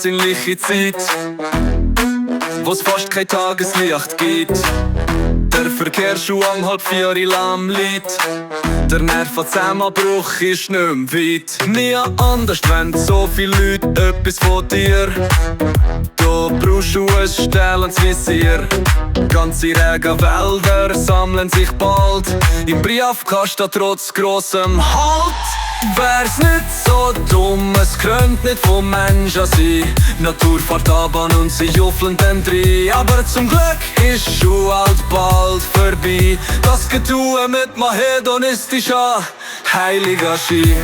besinnliche Zeit, wo's fast kein Tageslicht gibt. Der Verkehrsschuh um 3:30 in Lamm liegt. Der Nervenzusammenbruch ist nicht mehr weit. Nie anders, wenn so viele Leute etwas von dir. Da brauchst du ein stellendes Visier. Ganze Regenwälder sammeln sich bald im Briefkasten trotz grossem Halt. Wär's nicht so dumm, es könnte nicht vom Menschen sein. Natur fährt runter und sie juffeln dann rein. Aber zum Glück ist Schuhalt bald vorbei. Das Getue mit einem hedonistischer heiliger Schein.